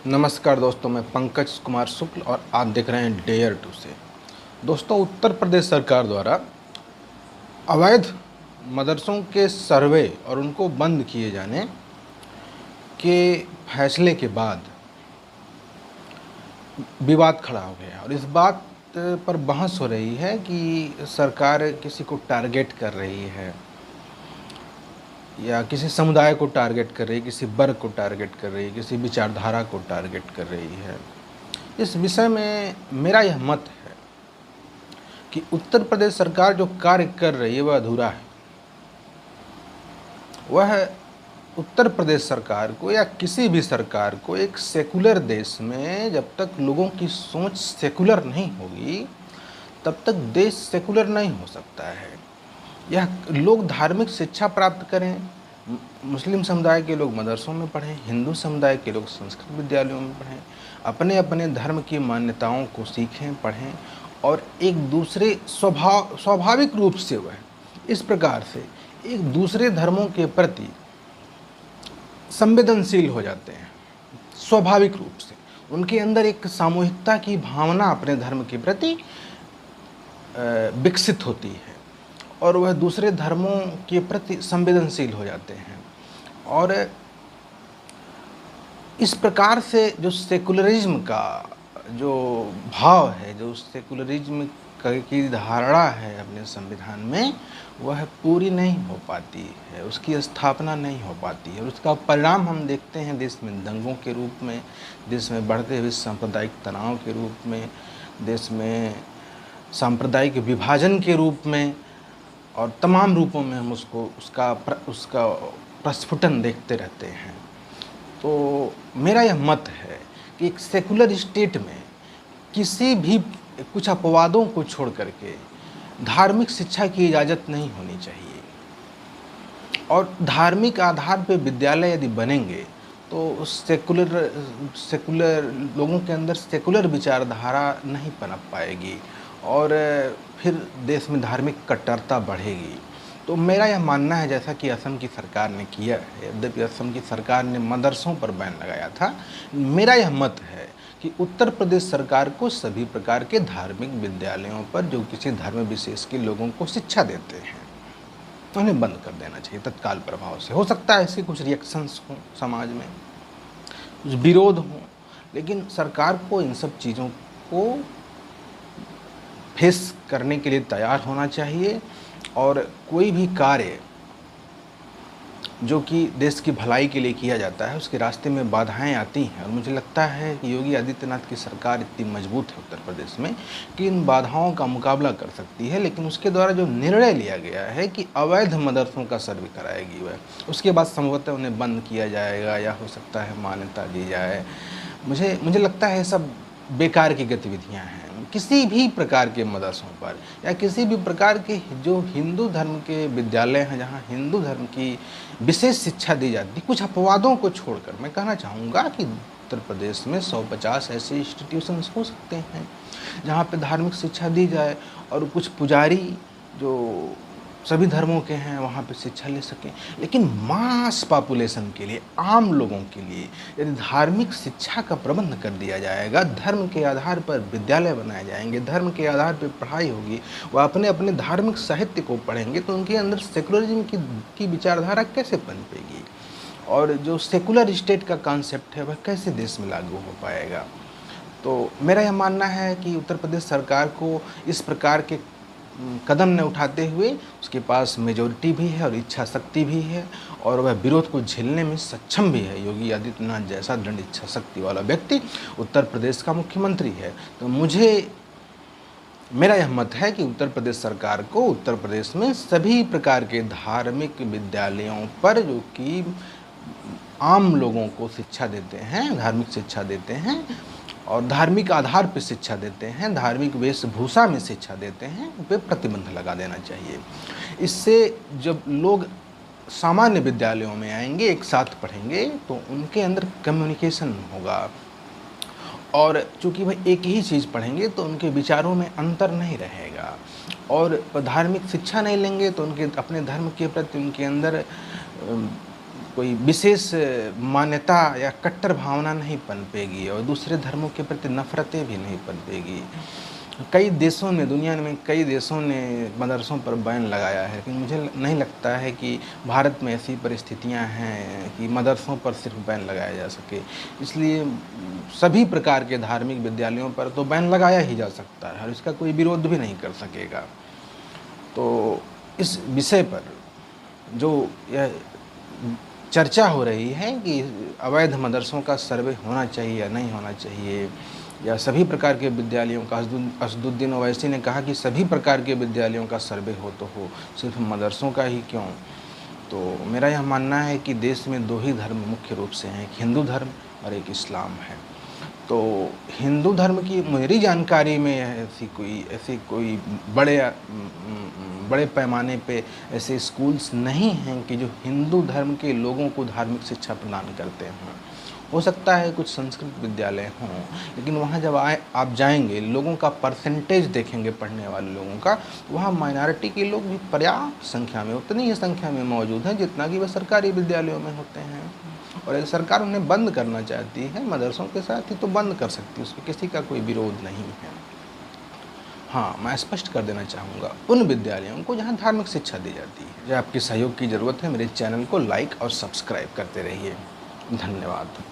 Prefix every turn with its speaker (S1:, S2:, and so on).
S1: नमस्कार दोस्तों, मैं पंकज कुमार शुक्ल और आप देख रहे हैं डेयर टू से। दोस्तों, उत्तर प्रदेश सरकार द्वारा अवैध मदरसों के सर्वे और उनको बंद किए जाने के फैसले के बाद विवाद खड़ा हो गया और इस बात पर बहस हो रही है कि सरकार किसी को टारगेट कर रही है या किसी समुदाय को टारगेट कर रही है, किसी वर्ग को टारगेट कर रही है, किसी विचारधारा को टारगेट कर रही है। इस विषय में मेरा यह मत है कि उत्तर प्रदेश सरकार जो कार्य कर रही है वह अधूरा है। वह उत्तर प्रदेश सरकार को या किसी भी सरकार को एक सेकुलर देश में जब तक लोगों की सोच सेकुलर नहीं होगी तब तक देश सेकुलर नहीं हो सकता है। यह लोग धार्मिक शिक्षा प्राप्त करें, मुस्लिम समुदाय के लोग मदरसों में पढ़ें, हिंदू समुदाय के लोग संस्कृत विद्यालयों में पढ़ें, अपने अपने धर्म की मान्यताओं को सीखें, पढ़ें और एक दूसरे स्वाभाविक रूप से वह इस प्रकार से एक दूसरे धर्मों के प्रति संवेदनशील हो जाते हैं। स्वाभाविक रूप से उनके अंदर एक सामूहिकता की भावना अपने धर्म के प्रति विकसित होती है और वह दूसरे धर्मों के प्रति संवेदनशील हो जाते हैं। और इस प्रकार से जो सेकुलरिज्म का जो भाव है, जो सेकुलरिज्म की धारणा है अपने संविधान में, वह पूरी नहीं हो पाती है, उसकी स्थापना नहीं हो पाती है और उसका परिणाम हम देखते हैं देश में दंगों के रूप में, देश में बढ़ते हुए सांप्रदायिक तनाव के रूप में, देश में सांप्रदायिक विभाजन के रूप में और तमाम रूपों में हम उसका प्रस्फुटन देखते रहते हैं। तो मेरा यह मत है कि एक सेकुलर स्टेट में किसी भी कुछ अपवादों को छोड़ करके धार्मिक शिक्षा की इजाज़त नहीं होनी चाहिए और धार्मिक आधार पर विद्यालय यदि बनेंगे तो सेकुलर लोगों के अंदर सेकुलर विचारधारा नहीं पनप पाएगी और फिर देश में धार्मिक कट्टरता बढ़ेगी। तो मेरा यह मानना है, जैसा कि असम की सरकार ने किया है, यद्यपि असम की सरकार ने मदरसों पर बैन लगाया था, मेरा यह मत है कि उत्तर प्रदेश सरकार को सभी प्रकार के धार्मिक विद्यालयों पर जो किसी धर्म विशेष के लोगों को शिक्षा देते हैं तो उन्हें बंद कर देना चाहिए तत्काल प्रभाव से। हो सकता है इसके कुछ रिएक्शंस हों, समाज में कुछ विरोध हों, लेकिन सरकार को इन सब चीज़ों को फेस करने के लिए तैयार होना चाहिए और कोई भी कार्य जो कि देश की भलाई के लिए किया जाता है उसके रास्ते में बाधाएं आती हैं और मुझे लगता है कि योगी आदित्यनाथ की सरकार इतनी मजबूत है उत्तर प्रदेश में कि इन बाधाओं का मुकाबला कर सकती है। लेकिन उसके द्वारा जो निर्णय लिया गया है कि अवैध मदरसों का सर्वे कराएगी वह, उसके बाद संभवतः उन्हें बंद किया जाएगा या हो सकता है मान्यता दी जाए, मुझे लगता है सब बेकार की गतिविधियां हैं। किसी भी प्रकार के मदरसों पर या किसी भी प्रकार के जो हिंदू धर्म के विद्यालय हैं जहां हिंदू धर्म की विशेष शिक्षा दी जाती, कुछ अपवादों को छोड़कर मैं कहना चाहूँगा कि उत्तर प्रदेश में 150 ऐसे इंस्टीट्यूशंस हो सकते हैं जहां पे धार्मिक शिक्षा दी जाए और कुछ पुजारी जो सभी धर्मों के हैं वहाँ पे शिक्षा ले सकें। लेकिन मास पॉपुलेशन के लिए, आम लोगों के लिए यदि धार्मिक शिक्षा का प्रबंध कर दिया जाएगा, धर्म के आधार पर विद्यालय बनाए जाएंगे, धर्म के आधार पर पढ़ाई होगी, वह अपने अपने धार्मिक साहित्य को पढ़ेंगे तो उनके अंदर सेकुलरिज्म की विचारधारा कैसे पनपेगी और जो सेकुलर स्टेट का कॉन्सेप्ट है वह कैसे देश में लागू हो पाएगा। तो मेरा यह मानना है कि उत्तर प्रदेश सरकार को इस प्रकार के कदम न उठाते हुए उसके पास मेजॉरिटी भी है और इच्छा शक्ति भी है और वह विरोध को झेलने में सक्षम भी है। योगी आदित्यनाथ जैसा दृढ़ इच्छा शक्ति वाला व्यक्ति उत्तर प्रदेश का मुख्यमंत्री है। तो मेरा यह मत है कि उत्तर प्रदेश सरकार को उत्तर प्रदेश में सभी प्रकार के धार्मिक विद्यालयों पर जो कि आम लोगों को शिक्षा देते हैं, धार्मिक शिक्षा देते हैं और धार्मिक आधार पर शिक्षा देते हैं, धार्मिक वेशभूषा में शिक्षा देते हैं, वे प्रतिबंध लगा देना चाहिए। इससे जब लोग सामान्य विद्यालयों में आएंगे, एक साथ पढ़ेंगे तो उनके अंदर कम्युनिकेशन होगा और चूँकि वह एक ही चीज़ पढ़ेंगे तो उनके विचारों में अंतर नहीं रहेगा और धार्मिक शिक्षा नहीं लेंगे तो उनके अपने धर्म के प्रति उनके अंदर कोई विशेष मान्यता या कट्टर भावना नहीं पनपेगी और दूसरे धर्मों के प्रति नफ़रतें भी नहीं पनपेगी। कई देशों ने, दुनिया में कई देशों ने मदरसों पर बैन लगाया है, लेकिन मुझे नहीं लगता है कि भारत में ऐसी परिस्थितियां हैं कि मदरसों पर सिर्फ बैन लगाया जा सके। इसलिए सभी प्रकार के धार्मिक विद्यालयों पर तो बैन लगाया ही जा सकता है और इसका कोई विरोध भी नहीं कर सकेगा। तो इस विषय पर जो यह चर्चा हो रही है कि अवैध मदरसों का सर्वे होना चाहिए या नहीं होना चाहिए, या सभी प्रकार के विद्यालयों का, असदुद्दीन ओवैसी ने कहा कि सभी प्रकार के विद्यालयों का सर्वे हो तो हो, सिर्फ मदरसों का ही क्यों। तो मेरा यह मानना है कि देश में दो ही धर्म मुख्य रूप से हैं, एक हिंदू धर्म और एक इस्लाम है। तो हिंदू धर्म की मेरी जानकारी में ऐसी कोई बड़े पैमाने पे ऐसे स्कूल्स नहीं हैं कि जो हिंदू धर्म के लोगों को धार्मिक शिक्षा प्रदान करते हैं। हो सकता है कुछ संस्कृत विद्यालय हों, लेकिन वहाँ जब आप जाएंगे, लोगों का परसेंटेज देखेंगे पढ़ने वाले लोगों का, वहाँ माइनॉरिटी के लोग भी पर्याप्त संख्या में, उतनी ही संख्या में मौजूद हैं जितना कि वह सरकारी विद्यालयों में होते हैं। और यदि सरकार उन्हें बंद करना चाहती है मदरसों के साथ ही, तो बंद कर सकती है, उसमें किसी का कोई विरोध नहीं है। हाँ, मैं स्पष्ट कर देना चाहूँगा उन विद्यालयों को जहाँ धार्मिक शिक्षा दी जाती है। जब आपके सहयोग की ज़रूरत है, मेरे चैनल को लाइक और सब्सक्राइब करते रहिए। धन्यवाद।